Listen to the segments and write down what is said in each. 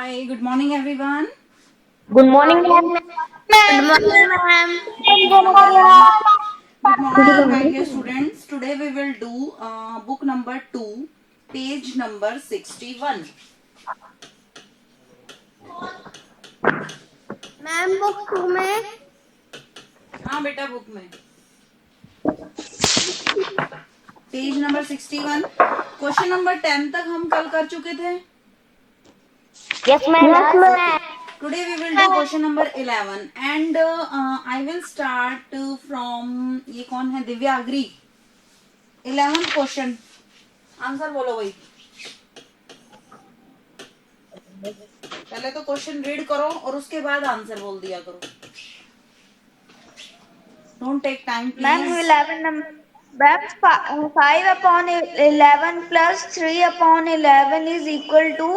Hi, good morning everyone. Good morning, ma'am. Good morning, ma'am. Good morning. Good morning, my dear students. Today we will do book number 2, page number 61. Ma'am book 2 में हाँ बेटा book में page number 61. Question number 10 तक हम कल कर चुके थे. Yes, ma'am. Today we will do question number 11 and I will start from ये कौन है Divya agree 11th question. Answer बोलो भाई. पहले तो क्वेश्चन रीड करो और उसके बाद आंसर बोल दिया करो. Don't take time Ma'am, please. 11 number. Ma'am, 5 upon 11 plus 3 upon 11 is equal to.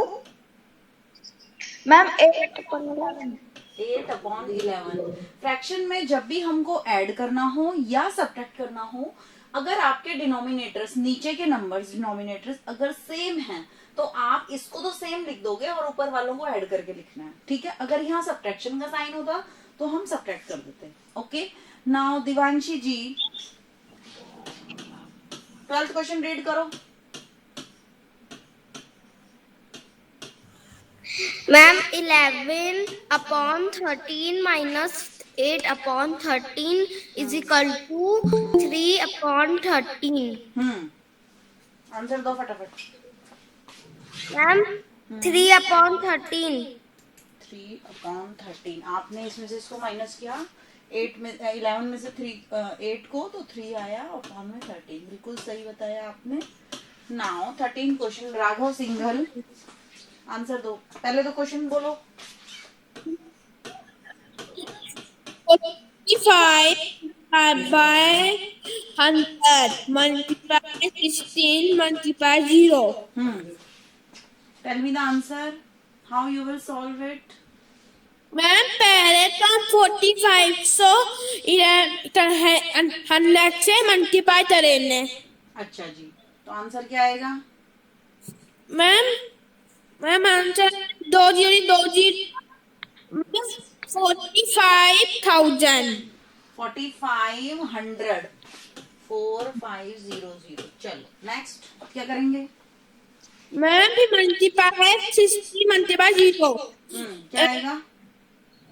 Ma'am, 8 upon 11. 8/11. Fraction में जब भी हमको ऐड करना हो या सब्ट्रैक्ट करना हो, अगर आपके डिनोमिनेटर्स नीचे के नंबर्स डिनोमिनेटर्स अगर सेम हैं तो आप इसको तो सेम लिख दोगे और ऊपर वालों को ऐड करके लिखना है. ठीक है. अगर यहाँ सब्ट्रैक्शन का साइन होता तो हम सब्ट्रैक्ट कर देते हैं. ओके. नाउ दिवांशी जी 12th क्वेश्चन रीड करो. Ma'am 11 upon 13 minus 8 upon 13 is equal to 3 upon 13. Answer दो फटाफट. Ma'am 3 upon 13. 3/13. आपने इसमें से इसको माइनस किया 8 में 11 में से 8 को तो 3 आया अपॉन में 13. बिल्कुल सही बताया आपने. Now 13 question Raghav Singhal. Answer दो. पहले तो क्वेश्चन बोलो. 45 by 100 multiply 16 multiply 0. Tell me the answer. How you will solve it. Ma'am पहले तो हम 45 100 से मल्टीप्लाई करेंगे. अच्छा जी. तो आंसर क्या आएगा. Ma'am ma'am answer 2020 45,000. 4500 4500. चलो नेक्स्ट क्या करेंगे. मैम भी मल्टीप्लाई 60 मल्टीप्लाई 0. क्या आएगा.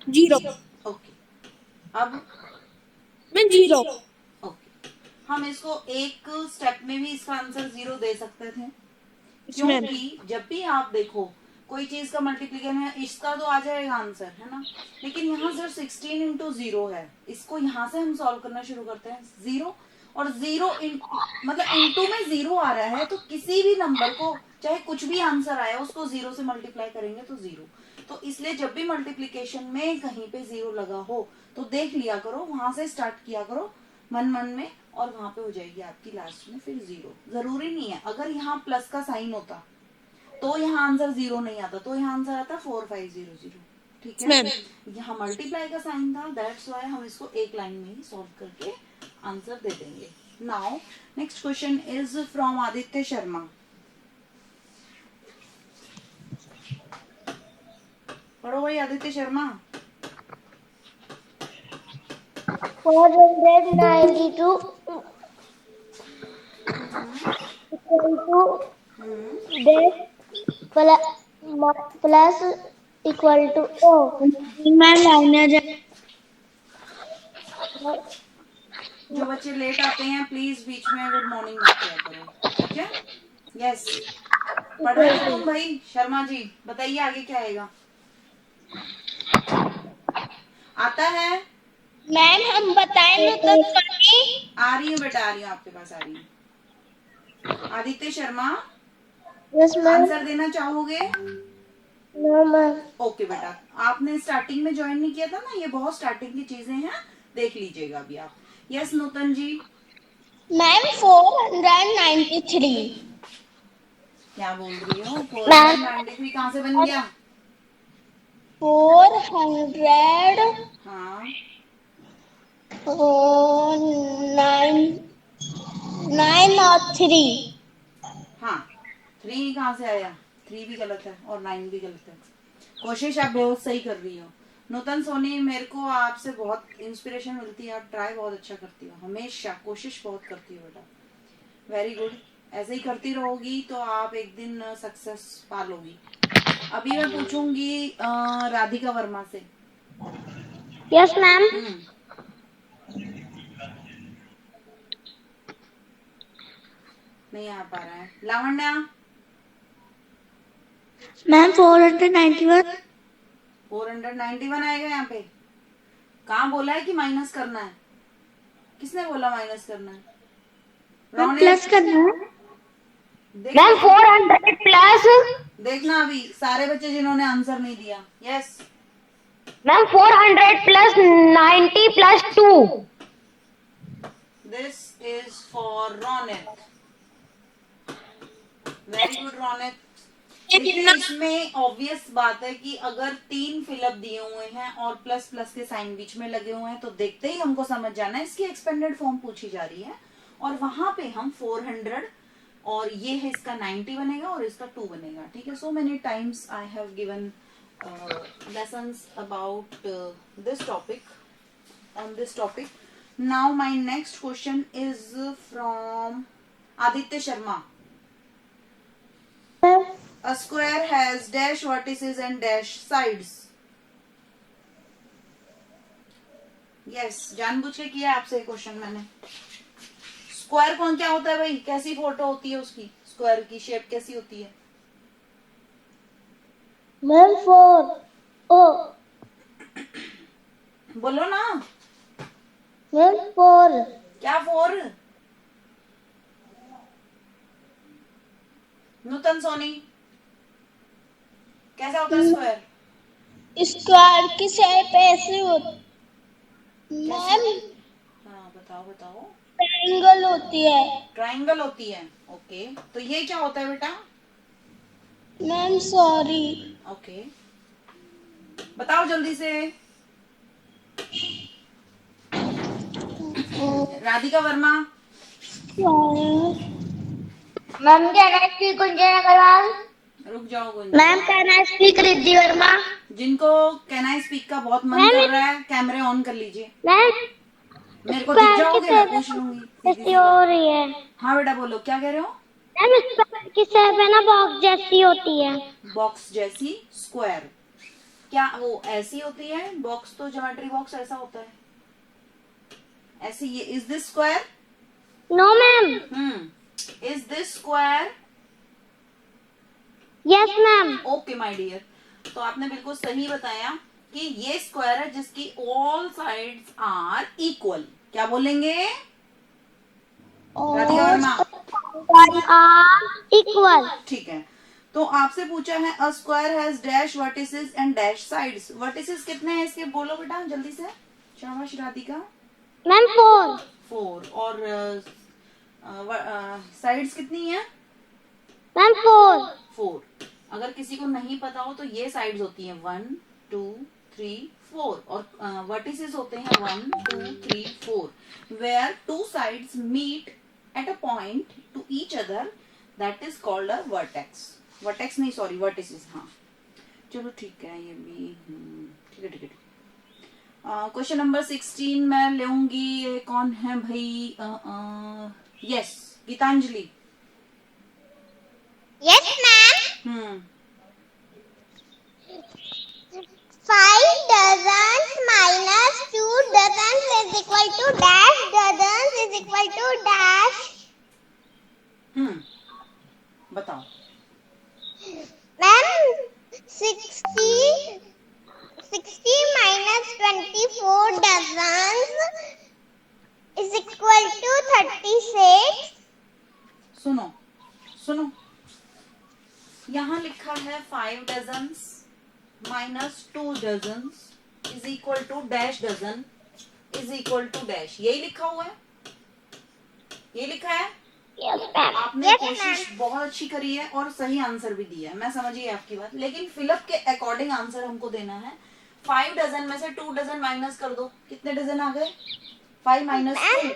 0. ओके. अब मैं 0. ओके. हम इसको एक स्टेप में भी इसका आंसर 0 दे सकते थे इसमें क्योंकि जब भी आप देखो कोई चीज का मल्टीप्लीकेशन है इसका तो आ जाएगा आंसर है ना. लेकिन यहाँ सर 16 इंटू 0 है. इसको यहाँ से हम सॉल्व करना शुरू करते हैं 0 और 0 मतलब इंटू में 0 आ रहा है तो किसी भी नंबर को चाहे कुछ भी आंसर आया उसको 0 से मल्टीप्लाई करेंगे तो 0. तो इसलिए जब भी मल्टीप्लीकेशन में कहीं पे 0 लगा हो तो देख लिया करो वहां से स्टार्ट किया करो मन मन में और वहां पे हो जाएगी आपकी लास्ट में फिर 0. जरूरी नहीं है अगर यहाँ प्लस का साइन होता तो यहाँ आंसर 0 नहीं आता तो यहाँ आंसर आता 4500. ठीक है. यहाँ मल्टीप्लाई का साइन था दैट्स व्हाई हम इसको एक लाइन में ही सॉल्व करके आंसर दे देंगे. Now next question is from Aditya Sharma. पढ़ो भाई Aditya Sharma. 492 equal to this plus equal to O. जो बच्चे लेट आते हैं प्लीज बीच में गुड मॉर्निंग मत किया करो. ठीक है. यस. पढ़ रहे हो तुम भाई शर्मा जी. बताइए आगे क्या आएगा. आता है. मैम हम बताएं तो आ रही हूँ बेटा आ रही हूँ आपके पास आ रही हूँ. Aditya Sharma yes ma'am. Answer देना चाहोगे. No ma'am. ओके बेटा. आपने स्टार्टिंग में ज्वाइन नहीं किया था ना. ये बहुत स्टार्टिंग की चीजें हैं देख लीजिएगा अभी आप. यस नूतन जी. मैम 493. क्या बोल रही हो. 493 कहाँ से बन गया. 400 हाँ 9 और 3. हाँ 3 कहाँ से आया. 3 भी गलत है और 9 भी गलत है. कोशिश आप बहुत सही कर रही हो। नूतन सोनी, मेरे को आपसे बहुत इंस्पिरेशन मिलती है, आप ट्राई बहुत अच्छा करती हो, हमेशा कोशिश बहुत करती हो बेटा, वेरी गुड। ऐसे ही करती रहोगी तो आप एक दिन सक्सेस पालोगी। अभी मैं पूछूंगी राधिका वर्मा से। Yes ma'am. नहीं आ पा रहा है। लावण्या, मैम 491। 491 आएगा यहाँ पे। कहाँ बोला है कि माइनस करना है? किसने बोला माइनस करना है? मैम प्लस करना है। Ma'am 400 plus. देखना अभी सारे बच्चे जिन्होंने आंसर नहीं दिया। Yes ma'am 400 plus 90 plus 2। This is for Ronit. Very good Ronit. देखिए इसमें ऑब्वियस बात है कि अगर 3 फिलअप दिए हुए हैं और प्लस प्लस के साइन बीच में लगे हुए हैं तो देखते ही हमको समझ जाना है इसकी एक्सपेंडेड फॉर्म पूछी जा रही है, और वहां पे हम 400 और ये है इसका 90 बनेगा और इसका 2 बनेगा। ठीक है, so many times I have given lessons about this topic, on this topic. Now my next question is from Aditya Sharma. A square has dash vertices and dash sides. Yes, जानबूझ के किया आपसे क्वेश्चन मैंने। स्क्वायर कौन क्या होता है भाई? कैसी फोटो होती है उसकी? स्क्वायर की शेप कैसी होती है? मैम 4। ओ बोलो ना। मैम 4। क्या 4? नूतन सोनी, कैसा होता है स्क्वायर? स्क्वायर की शेप ऐसे होती मैम, हाँ बताओ बताओ। ट्रायंगल होती है। ट्राइंगल होती है। ओके, तो ये क्या होता है बेटा? Ma'am sorry. ओके, बताओ जल्दी से। Radhika Verma. Ma'am can I speak Gunjan Agarwal? रुक जाओ Gunjan. Ma'am can I speak Riddhi Verma? जिनको कैन आई स्पीक का बहुत मन कर रहा है कैमरे ऑन कर लीजिए। मैम मेरे को दिख जाओगे, मैं पूछ लूंगी। ऐसी हो रही है। हाँ बेटा बोलो, क्या कह रहे हो? मैम स्क्वायर की शेप है ना बॉक्स जैसी होती है। बॉक्स जैसी स्क्वायर, क्या वो ऐसी होती है? बॉक्स तो ज्योमेट्री बॉक्स ऐसा होता है, ऐसी। ये is this square? No ma'am. Is this square? Yes ma'am. Okay my dear, तो आपने बिल्कुल सही बताया कि ये स्क्वायर है जिसकी ऑल साइड्स आर इक्वल। क्या बोलेंगे राधिका वर्मा? Are equal. ठीक है, तो आपसे पूछा है a square has dash vertices and dash sides. Vertices कितने हैं इसके? बोलो बेटा जल्दी से। शाबाश राधिका। मैम 4। 4। और साइड्स कितनी है? मैम 4। 4। अगर किसी को नहीं पता हो तो ये साइड्स होती हैं 1 2 3 4 और वर्टिसेस होते हैं 1 2 3 4 where 2 sides meet at a point to each other, that is called a vertex. Vertex नहीं सॉरी, वर्टिसेस। हाँ चलो ठीक है, ये भी ठीक है ठीक है। क्वेश्चन नंबर 16 मैं लूंगी। ये कौन है भाई? Yes Geetanjali. Yes ma'am. 5 dozens minus 2 dozens is equal to dash dozens is equal to dash. बताओ। Ma'am 60 minus 24 dozens is equal to 36. सुनो सुनो, यहाँ लिखा है 5 dozens minus 2 dozens is equal to dash dozen is equal to dash. यही लिखा हुआ है, ये लिखा है। आपने कोशिश बहुत अच्छी करी है और सही आंसर भी दिया है, मैं समझिए आपकी बात, लेकिन फिलअप के अकॉर्डिंग आंसर हमको देना है। 5 डजन में से 2 डजन माइनस कर दो, कितने डजन आ गए? 5 माइनस 2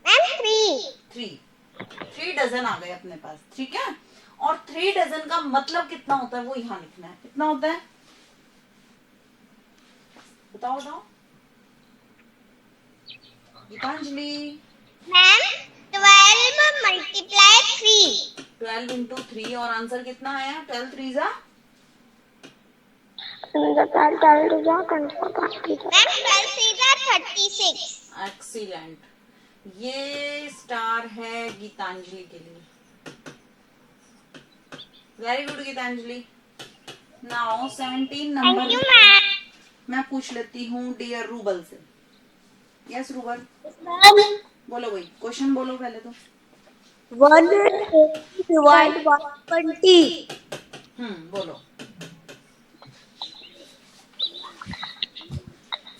मैम 3 3 डजन आ गए अपने पास। ठीक है, और 3 डजन का मतलब कितना होता है वो यहाँ लिखना है। कितना होता है बताओ बताओ गीतांजलि। Ma'am 12 multiply 3. 12 इंटू 3 और आंसर कितना आया? 12 3 जा मैम 12 3 36. एक्सीलेंट। ये स्टार है गीतांजलि के लिए। Very good Geetanjali. Now 17 number Thank you ma'am. मैं पूछ लेती हूँ डियर रूबल से। यस रूबल बोलो भाई, क्वेश्चन बोलो पहले तो। 180 divide by 20. बोलो।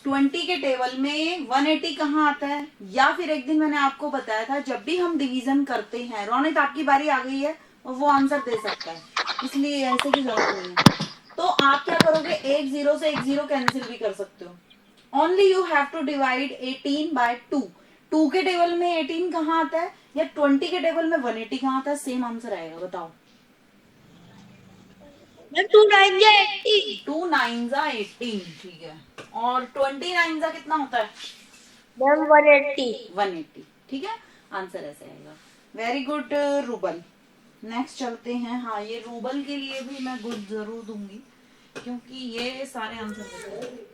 20 के टेबल में 180 कहाँ आता है? या फिर एक दिन मैंने आपको बताया था जब भी हम डिवीजन करते हैं, रोनित आपकी बारी आ गई है और वो आंसर दे सकता है, इसलिए ऐसे की जरूरत नहीं है। तो आप क्या करोगे, एक जीरो से एक जीरो कैंसिल भी कर सकते हो। Only you have to divide 18 by 2। 2 के टेबल में 18 कहाँ आता है या 20 के टेबल में 180 कहाँ आता है? सेम आंसर आएगा, बताओ। 2 9 80. 2 9 जा 18, ठीक है। और 29 जा कितना होता है? मैम 180. 180, ठीक है। आंसर ऐसे आएगा। Very good rouble. नेक्स्ट चलते हैं। हाँ, ये रूबल के लिए भी मैं गुड जरूर दूंगी क्योंकि ये सारे आंसर देते हैं।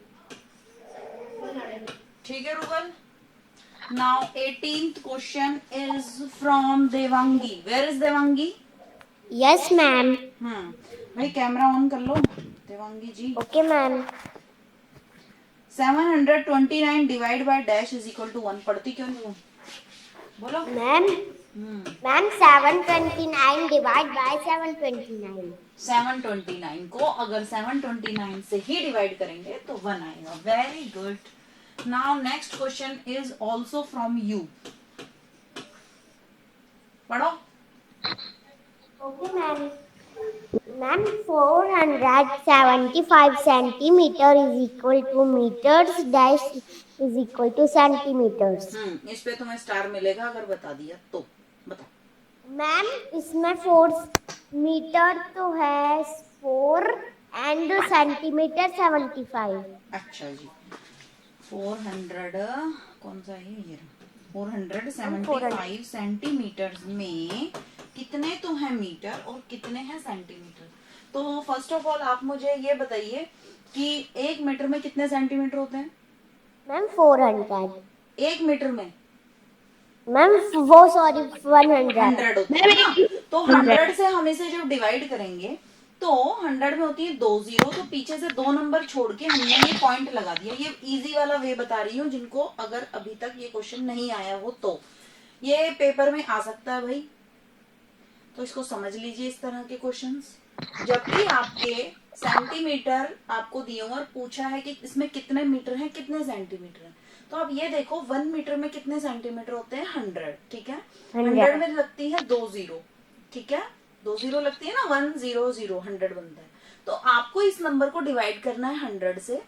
ठीक है Rubal. Now 18th question is from Devangi. Where is Devangi? Yes ma'am. भाई कैमरा ऑन कर लो Devangi ji. Okay ma'am. 729 divide by dash is equal to 1। पढ़ती क्यों नहीं हो? बोलो। Ma'am 729 divide bye 729. 729 को अगर 729 से ही डिवाइड करेंगे तो 1 आएगा। Very good. Now next question is also from you. पढ़ो। Okay ma'am. Ma'am 475 centimeter is equal to meters dash is equal to centimeters. इस पे तुम्हें स्टार मिलेगा अगर बता दिया तो। बताओ। मैम इसमें 4 मीटर तो है 4 एंड सेंटीमीटर 75. अच्छा जी। 400 कौन सा है ये? 475 सेंटीमीटर में कितने तो है मीटर और कितने हैं सेंटीमीटर? तो फर्स्ट ऑफ ऑल आप मुझे ये बताइए कि 1 मीटर में कितने सेंटीमीटर होते हैं? मैम 400. 1 मीटर में मैम वो सॉरी 100. 100 होते हैं ना? तो 100 से हम इसे जब डिवाइड करेंगे तो 100 में होती है 2 जीरो, तो पीछे से 2 नंबर छोड़ के हमने ये पॉइंट लगा दिया। ये इजी वाला वे बता रही हूँ जिनको अगर अभी तक ये क्वेश्चन नहीं आया हो तो ये पेपर में आ सकता है भाई, तो इसको समझ लीजिए। इस तरह के क्वेश्चंस जब भी आपके सेंटीमीटर आपको दिए हो और पूछा है कि इसमें कितने मीटर हैं कितने सेंटीमीटर हैं, तो आप ये देखो 1 मीटर में कितने सेंटीमीटर होते हैं? 100, ठीक है। 100 में लगती है 2 जीरो, ठीक है। 2 जीरो लगती है ना, 1 0 0 100 बनता है। तो आपको इस नंबर को डिवाइड करना है 100 से।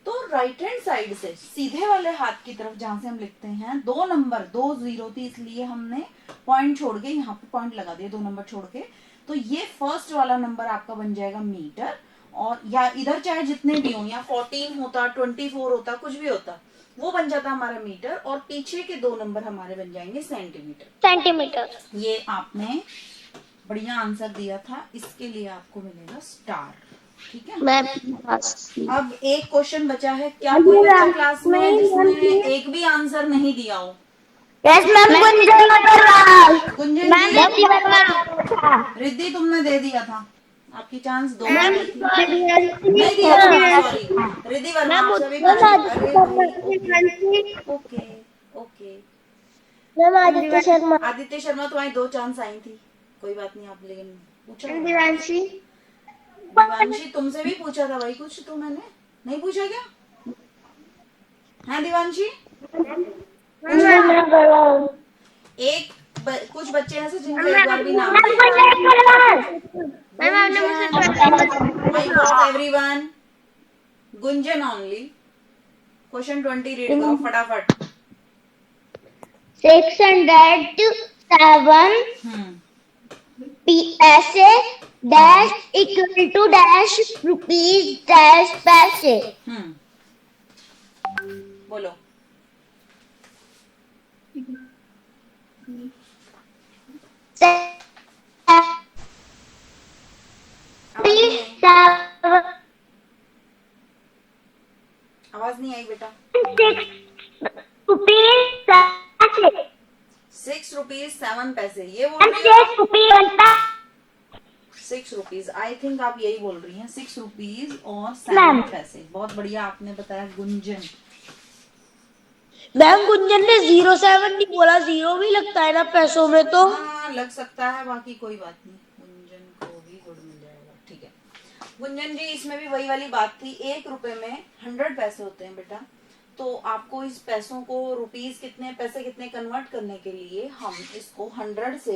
तो राइट हैंड साइड से सीधे वाले हाथ की तरफ जहां से हम लिखते हैं 2 नंबर 2 जीरो थी इसलिए हमने पॉइंट छोड़ के यहाँ पे पॉइंट लगा दिया 2 नंबर छोड़ के। तो ये फर्स्ट वाला नंबर आपका बन जाएगा मीटर, और या इधर चाहे जितने भी हो, या 14 होता 24 होता कुछ भी होता वो बन जाता हमारा मीटर, और पीछे के 2 नंबर हमारे बन जाएंगे सेंटीमीटर. ये आपने बढ़िया आंसर दिया था, इसके लिए आपको मिलेगा स्टार, ठीक है। मैम अब एक क्वेश्चन बचा है। क्या कोई बच्चा क्लास में है जिसने एक भी आंसर नहीं दिया हो? यस मैम गुंजन जी, रिद्धि तुमने दे दिया था, आपकी चांस 2 नहीं दिया था, sorry Riddhi Verma. Okay okay. Ma'am Aditya Sharma तुम्हारी 2 चांस आई थी, कोई बात नहीं, आप लेकिन पूछा। दिवांशी दिवांशी तुमसे भी पूछा था भाई कुछ, तो मैंने नहीं पूछा क्या? हाँ दिवांशी, कुछ बच्चे ऐसे जिनका एक बार भी नाम everyone. Gunjan only. Question 20 read करो फटाफट। 607 ऐसे dash equal to dash rupees dash पैसे। बोलो। आवाज नहीं आई बेटा। 6 रुपीज 7 पैसे, ये बोल रही हो? 6 रुपीज, आई थिंक आप यही बोल रही हैं, 6 रुपीज और 7 पैसे। बहुत बढ़िया आपने बताया गुंजन। मैम गुंजन ने 07 नहीं बोला, 0 भी लगता है ना पैसों में तो। हाँ लग सकता है, बाकी कोई बात नहीं, गुंजन को भी गुड मिल जाएगा। ठीक है गुंजन जी, इसमें भी वही वाली बात थी, 1 रुपए में 100 पैसे होते हैं बेटा। तो आपको इस पैसों को रुपीज कितने पैसे कितने कन्वर्ट करने के लिए हम इसको 100 से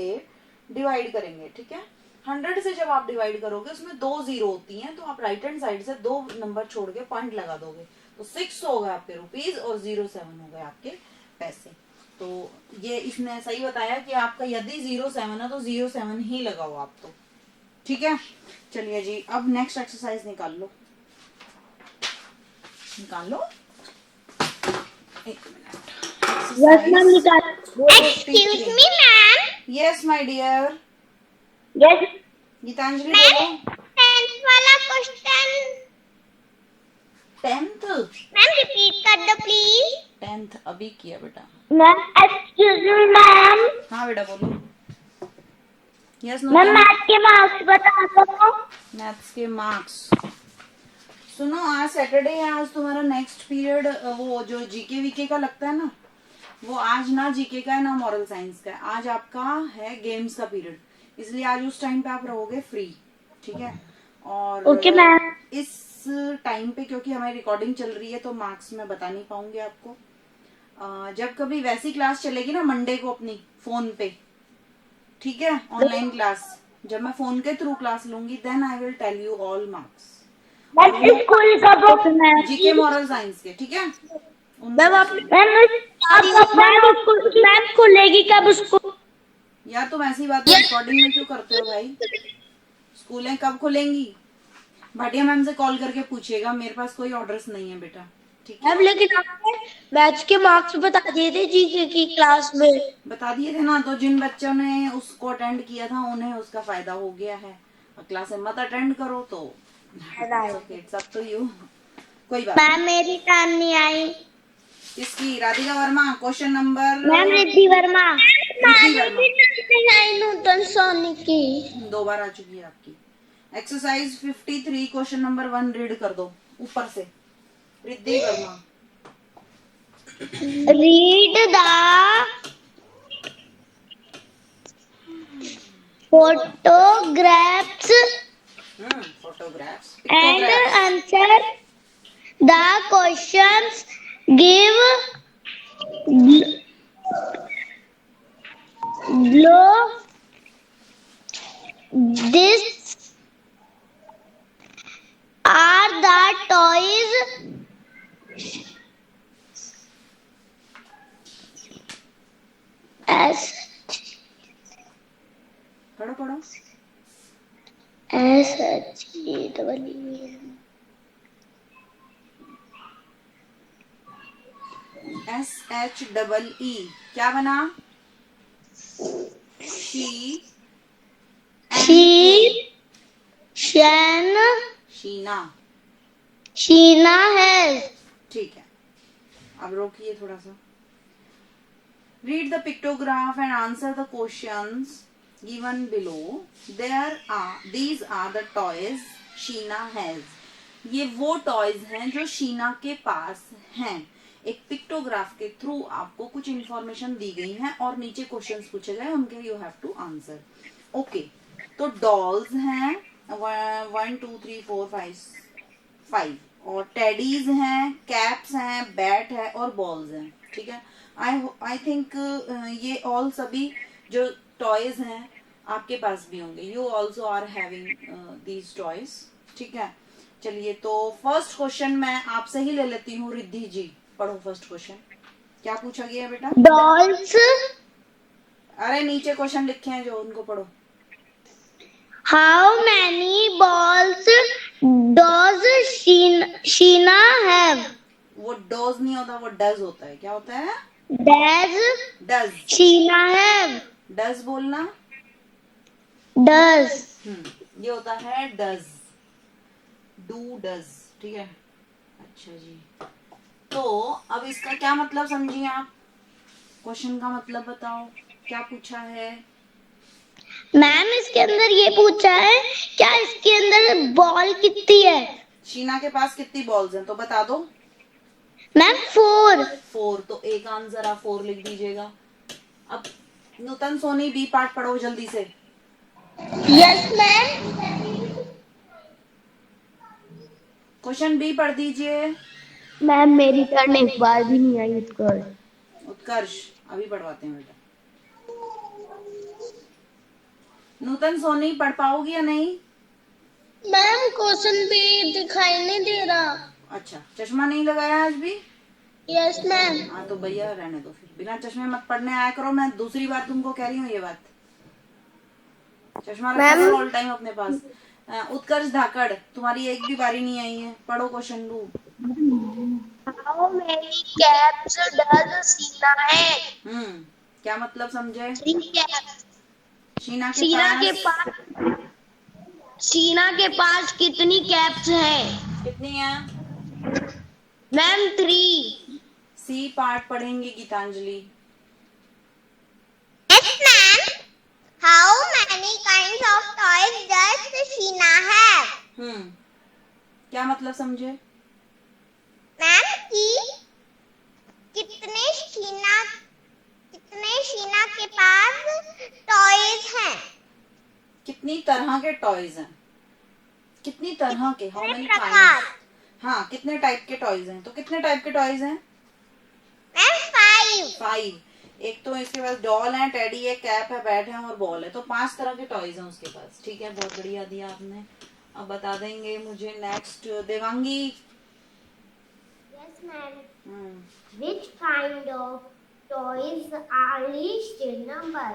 डिवाइड करेंगे। ठीक है 100 से जब आप डिवाइड करोगे उसमें 2 जीरो होती हैं, तो आप राइट हैंड साइड से 2 नंबर छोड़ के पॉइंट लगा दोगे, तो 6 हो गए आपके रुपीज और 07 हो गए आपके पैसे। तो ये इसने सही बताया कि आपका यदि 07 है तो 07 ही लगाओ आप तो। ठीक है चलिए जी, अब नेक्स्ट एक्सरसाइज निकाल लो, निकाल लो। एक minute. Excuse me ma'am, yes my dear. Yes. Geetanjali बोलो। 10th वाला क्वेश्चन 10th मैम रिपीट कर दो प्लीज। 10th अभी किया बेटा। Ma'am, excuse me, ma'am. हाँ बेटा बोलो। यस Ma'am, मैथ के मार्क्स बता दो। मैथ्स के मार्क्स सुनो, आज सैटरडे है, आज तुम्हारा नेक्स्ट पीरियड वो जो जीके वीके का लगता है ना, वो आज ना जीके का है ना मॉरल साइंस का है, आज आपका है गेम्स का पीरियड, इसलिए आज उस टाइम पे आप रहोगे फ्री। ठीक है और Okay, ma'am. इस टाइम पे क्योंकि हमारी रिकॉर्डिंग चल रही है तो मार्क्स मैं बता नहीं पाऊंगी आपको। जब कभी वैसी क्लास चलेगी ना मंडे को अपनी फोन पे, ठीक है ऑनलाइन क्लास, जब मैं फोन के थ्रू क्लास लूंगी then I will tell you all marks Ma'am, school का book ma'am. GK moral science के। ठीक है मैम आप मैम खुलेगी कब स्कूल? यार तुम ऐसी बातें रिकॉर्डिंग में क्यों करते हो भाई? स्कूलें कब खुलेंगी? भाटिया मैम से कॉल करके पूछिएगा, मेरे पास कोई ऑर्डर्स नहीं है बेटा। ठीक है मैम लेकिन आपने मैथ्स के मार्क्स बता दिए थे जीके की क्लास में। बता दिए थे ना, तो जिन बच्चों ने उसको अटेंड किया था उन्हें उसका फायदा हो गया है। क्लास मत अटेंड करो तो इट्स अप टू यू, कोई बात मैम मेरी टर्न नहीं आई। किसकी? Radhika Verma. Question number ma'am Riddhi Verma. आई नूतन सोनी की। 2 बार आ चुकी है आपकी। एक्सरसाइज 53 क्वेश्चन नंबर 1 रीड कर दो ऊपर से। Riddhi Verma. Read the photographs photographs and answer the questions. Give below this are the toys as पढ़ो पढ़ो। SHEE क्या बना? शी शीना। Sheena has. ठीक है अब रोकिए थोड़ा सा। Read the pictograph and answer the questions given below. These are the toys Sheena has. ये वो टॉयज हैं जो शीना के पास हैं। एक पिक्टोग्राफ के थ्रू आपको कुछ इंफॉर्मेशन दी गई है और नीचे क्वेश्चंस पूछे गए, उनके you have to answer. Okay तो डॉल्स हैं 1 2 3 4 5 और टेडीज हैं, कैप्स हैं, बैट है और बॉल्स हैं। ठीक है आई थिंक ये ऑल सभी जो टॉयज हैं आपके पास भी होंगे। You also are having these toys. ठीक है चलिए तो फर्स्ट क्वेश्चन मैं आपसे ही ले लेती हूँ। रिद्धि जी पढ़ो फर्स्ट क्वेश्चन। क्या पूछा गया है बेटा? Dolls अरे नीचे क्वेश्चन लिखे हैं जो, उनको पढ़ो। How many balls does Sheena have? वो डोज नहीं होता, वो डज होता है। क्या होता है? Does does. Sheena have? Does बोलना। Does. ये होता है डज, डू डज। ठीक है, अच्छा जी। तो अब इसका क्या मतलब समझिए आप? क्वेश्चन का मतलब बताओ, क्या पूछा है? मैम इसके अंदर ये पूछा है क्या इसके अंदर बॉल कितनी है? शीना के पास कितनी बॉल्स हैं तो बता दो। मैम 4. 4, तो एक आंसर आप 4 लिख दीजिएगा। अब नूतन सोनी बी पार्ट पढ़ो जल्दी से। Yes ma'am. क्वेश्चन बी पढ़ दीजिए। मैम मेरी टर्न एक बार भी नहीं आई उत्कर्ष। उत्कर्ष अभी पढ़वाते हैं बेटा। नूतन सोनी पढ़ पाओगी या नहीं? मैम क्वेश्चन भी दिखाई नहीं दे रहा। अच्छा, चश्मा नहीं लगाया आज भी? Yes ma'am. हाँ तो भैया रहने दो, फिर बिना चश्मे मत पढ़ने आया करो। मैं दूसरी बार तुमको कह रही हूँ ये बात। चश्मा रखा करो ऑल टाइम अपने पास। उत्कर्ष धाकड़, तुम्हारी एक भी बारी नहीं आई है, पढ़ो question 2। How many caps does Sheena have? क्या मतलब समझे? 3 caps. शीना शीना के पास कितनी कैप्स हैं? कितनी है? मैम 3. सी पार्ट पढ़ेंगे Geetanjali. Yes, ma'am. How many kinds of toys does Sheena have? क्या मतलब समझे? मैम कि कितने शीना के पास टॉयज हैं? कितनी तरह के टॉयज हैं? कितनी तरह के, हाउ मेनी प्रकार? काइंड्स? हाँ, कितने टाइप के टॉयज हैं? तो कितने टाइप के टॉयज हैं? मैम 5. 5। एक तो इसके पास डॉल है, टेडी है, कैप है, बैट है और बॉल है, तो 5 तरह के टॉयज हैं उसके पास। ठीक है, बहुत बढ़िया दिया आपने। अब बता देंगे मुझे next Devangi. Yes, ma'am. Which kind of toys are least in number?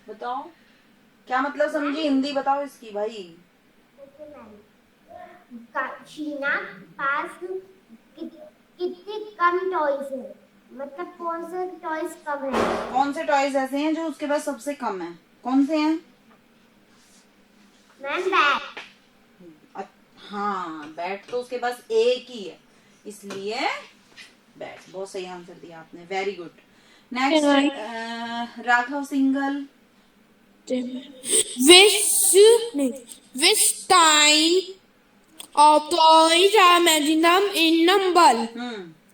बताओ क्या मतलब समझी, हिंदी बताओ इसकी भाई। Okay, ma'am. शीना पास कितने कम टॉयज है? मतलब कौन से टॉयज कम है? कौन से टॉयज ऐसे हैं जो उसके पास सबसे कम है? कौन से हैं? Ma'am bat. हाँ, बैट तो उसके पास एक ही है, इसलिए बैट। बहुत सही आंसर दिया आपने, very good. Next Raghav single. Which kind of toys are maximum in number?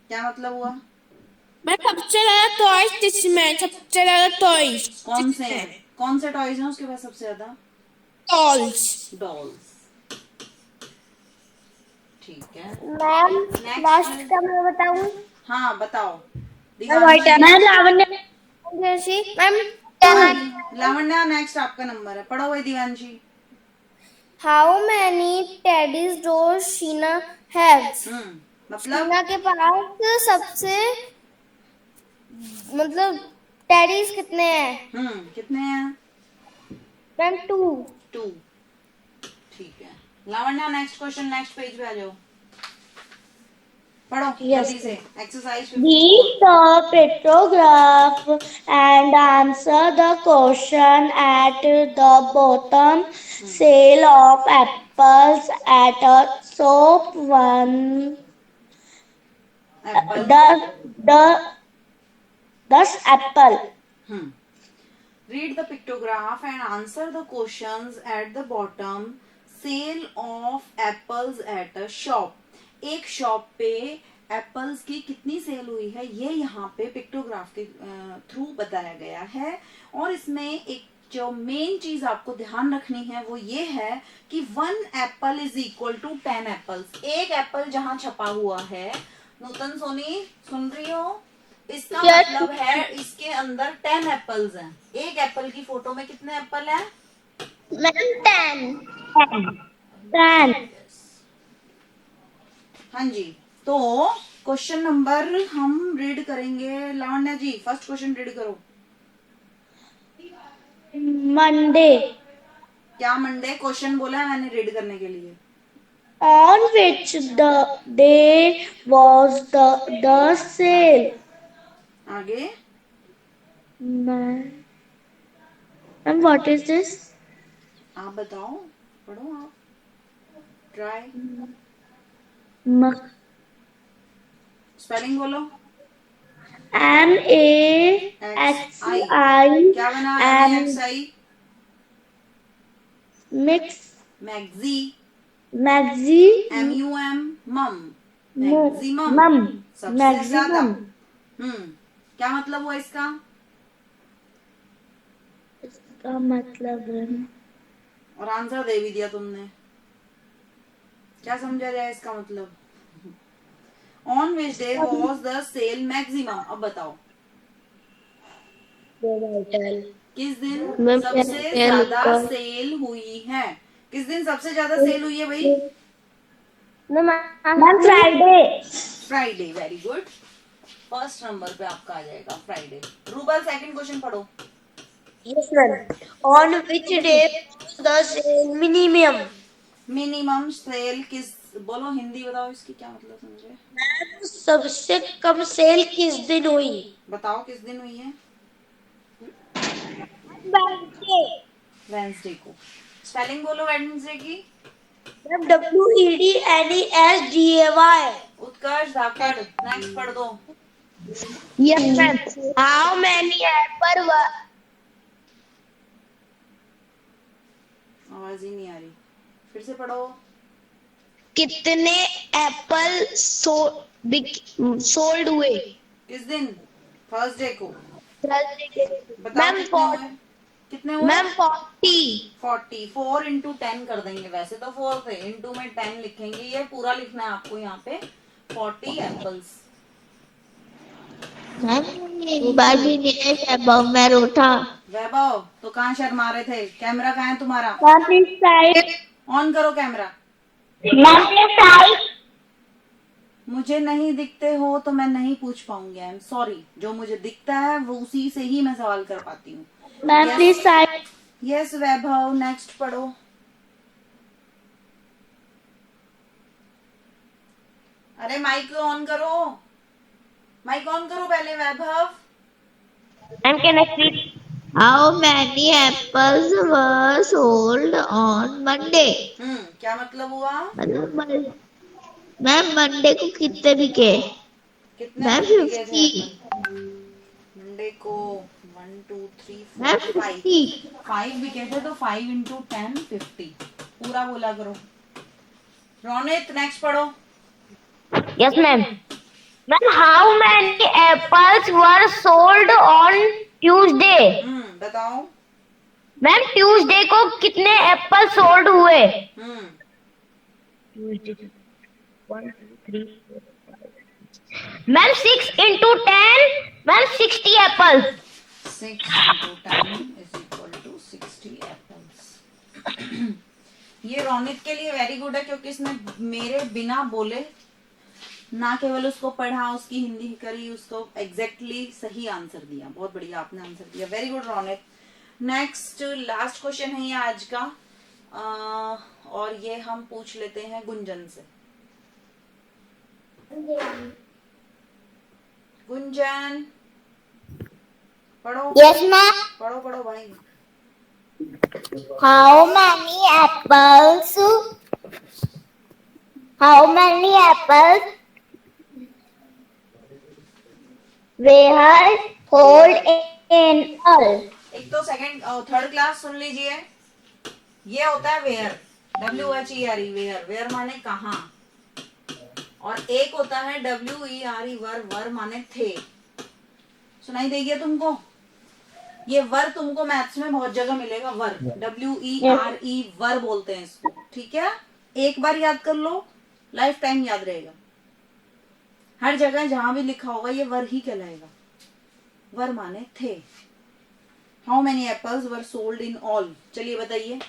क्या मतलब हुआ? मैं सबसे ज्यादा टॉयज किसमें? सबसे ज्यादा टॉयज कौन से हैं? कौन से टॉयज हैं उसके पास सबसे ज्यादा? डॉल्स। ठीक है मैम लास्ट का मैं बताऊं? हाँ बताओ। लावण्या नेक्स्ट आपका नंबर है, पढ़ो भाई Divanshi. How many teddies does Sheena have? मतलब शीना के पास सबसे मतलब टेडीज कितने हैं? कितने हैं? मैम 2. ठीक है Lavanya, next question, next page पे आ जाओ, पढ़ो जल्दी से। Exercise Read the pictograph and answer the question at the bottom. Sale of apples at a shop. Thus apple. Read the pictograph and answer the questions at the bottom. Sale of apples at a shop. एक shop पे apples की कितनी cell हुई है ये यहाँ पे pictograph के थ्रू बताया गया है। और इसमें एक जो मेन चीज आपको ध्यान रखनी है वो ये है कि 1 apple is equal to 10 apples. एक एप्पल जहाँ छपा हुआ है, नूतन सोनी सुन रही हो, इसका मतलब है इसके अंदर 10 एप्पल्स हैं। एक एप्पल की फोटो में कितने एप्पल हैं? 10. हाँ जी, तो क्वेश्चन नंबर हम रीड करेंगे। लावण्या जी फर्स्ट क्वेश्चन रीड करो। Monday, क्या मंडे? क्वेश्चन बोला है मैंने रीड करने के लिए। on which the day was the sale. आगे Ma'am, what is this? आप बताओ, पढ़ो आप, ट्राई स्पेलिंग बोलो। MAXI क्या बना? MAXI mix मैग्जी, maxi MUM मम, मैक्सिमम mum सबसे ज्यादा। maximum क्या मतलब हुआ इसका? इसका मतलब है और आंसर दे भी दिया तुमने। क्या समझा जाए इसका मतलब? On which day was the sale maximum. अब बताओ किस दिन सबसे ज्यादा सेल हुई है? किस दिन सबसे ज्यादा सेल हुई है भाई? Ma'am Friday Friday. Very good, first number पे आपका आ जाएगा फ्राइडे। रूबल सेकंड क्वेश्चन पढ़ो। Yes ma'am on which day the sale minimum minimum sale किस, बोलो हिंदी बताओ इसकी क्या मतलब समझे? मैम सबसे कम सेल किस दिन हुई? बताओ किस दिन हुई है? वेंसडे को। स्पेलिंग बोलो वेडनेसडे की। Ma'am WEDNESDAY। उत्कर्ष धाकड़ नेक्स्ट पढ़ दो। Yes ma'am how many Apple आवाज ही नहीं आ रही, फिर से पढ़ो। कितने एप्पल सोल्ड हुए? किस दिन? थर्सडे को। बताओ मैम कितने हुए? कितने हुए? मैम 40। 40। 4 इंटू 10 कर देंगे, वैसे तो 4 थे, इंटू में 10 लिखेंगे। ये पूरा लिखना है आपको यहाँ पे, 40 एप्पल्स। बार भी नहीं है वैभव, मैं रोता। वैभव तो कहाँ शर्मा रहे थे? कैमरा कहाँ है तुम्हारा? ऑन करो कैमरा। मुझे नहीं दिखते हो तो मैं नहीं पूछ पाऊंगी, आई एम सॉरी। जो मुझे दिखता है वो उसी से ही मैं सवाल कर पाती हूँ। Ma'am please side. Yes Vaibhav next पढ़ो। अरे माइक ऑन करो, माइक ऑन करो पहले Vaibhav. Ma'am can I speak? How many apples were sold on Monday? क्या मतलब हुआ? मैम मंडे को कितने बिके? कितने मैम बिके थे 50। एप्पल मंडे को? 1 2 3 मैम 4 5 50। 5 बिके थे तो 5 इंटू 10 50 पूरा बोला करो। रोनित नेक्स्ट पढ़ो। Yes ma'am. Ma'am how many apples were sold on Tuesday? बताओ। मैम ट्यूसडे को कितने एप्पल सोल्ड हुए? Ma'am 6 into 10, ma'am 60 apples. 6 into 10 is equal to 60 apples। ये रोनित के लिए वेरी गुड है क्योंकि इसने मेरे बिना बोले ना केवल उसको पढ़ा, उसकी हिंदी करी, उसको एग्जैक्टली सही आंसर दिया। बहुत बढ़िया आपने आंसर दिया, very good Ronit. Next last question है ये आज का, और ये हम पूछ लेते हैं गुंजन से। गुंजन पढ़ो। Yes, ma'am. पढ़ो पढ़ो भाई। How many apples? How many apples were sold in all? एक तो सेकंड थर्ड क्लास सुन लीजिए। ये होता है वेयर, WHERE वेयर, वेयर माने कहाँ, और एक होता है WERE वर, वर माने थे। सुनाई देगी तुमको? ये वर तुमको मैथ्स में बहुत जगह मिलेगा, वर, WERE वर बोलते हैं इसको, ठीक है? एक बार याद कर लो, लाइफ टाइम याद रहेगा। हर जगह जहां भी लिखा होगा ये वर ही कहलाएगा। वर माने थे। How many apples were sold in all? चलिए बताइए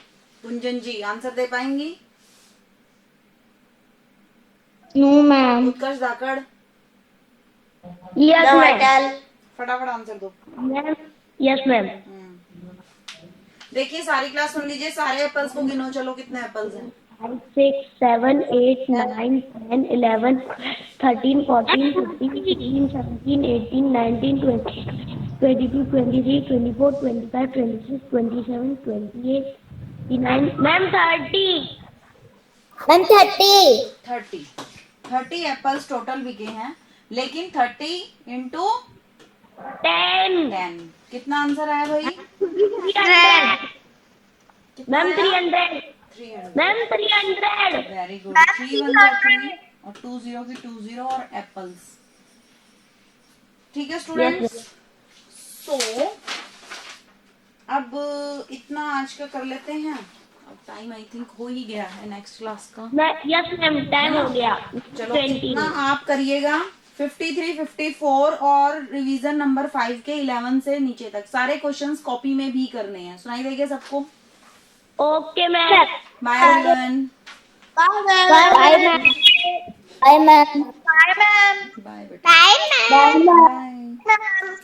गुंजन जी, आंसर दे पाएंगी? No ma'am. Utkarsh Dhakad yes ma'am. फटाफट आंसर दो। Ma'am yes ma'am. देखिए सारी क्लास सुन लीजिए, सारे एप्पल्स को गिनो, चलो कितने एप्पल्स हैं। 5, 6, 7, 8, 9, 10, 11, 13, 14, 15, 16, 17, 18, 19, 20, 22, 23, 24, 25, 26, 27, 28, 29, मैम 30। मैम 30 30 एप्पल्स टोटल बिके हैं, लेकिन 30 इंटू 10 10 कितना आंसर आया भाई? 300 मैम 300 300। Ma'am 300 very good. 3 1 जा 3 और 2 0 की 2 0 और एप्पल्स। ठीक है स्टूडेंट्स, सो अब इतना आज का कर लेते हैं। अब टाइम आई थिंक हो ही गया है नेक्स्ट क्लास का। यस मैम टाइम हो गया। चलो कितना आप करिएगा, 53, 54 और रिवीजन नंबर 5 के 11 से नीचे तक सारे क्वेश्चंस कॉपी में भी करने हैं। सुनाई देगा सबको? Okay ma'am. Bye everyone. Bye ma'am Bye, ma'am. Bye बेटा। Bye, ma'am. बाय। Ma'am.